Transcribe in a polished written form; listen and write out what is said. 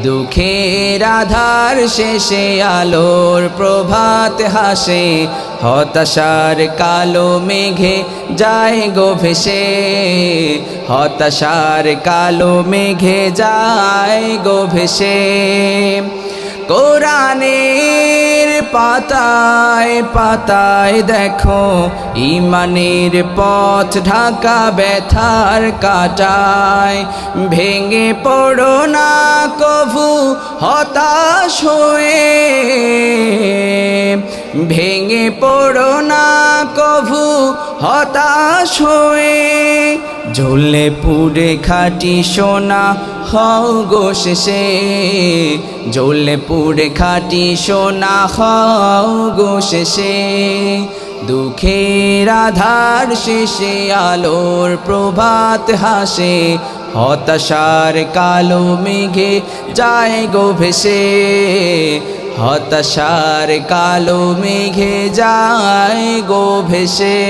দুঃখের আধার শেষে আলোর প্রভাত হাসে, হতাশার কালো মেঘে যায় গো ভেসে, হতাশার কালো মেঘে যায় গো ভেসে। কোরআনের পাতায় পাতায় দেখো ঈমানের পথ ঢাকা ব্যথার কাটায়, ভেঙে পড়ো না কভু হতাশ হয়ে, ভেঙে পড়ো না কভু হতাশ হয়ে। জ্বলে পুড়ে খাঁটি সোনা হও গো শেষে, জ্বলে পুড়ে খাঁটি সোনা হও গো শেষে। দুঃখের আধার শেষে আলোর প্রভাত হাসে, হতাশার কালো মেঘে যায় গো ভেসে, হতাশার কালো মেঘে যায় গো ভেসে।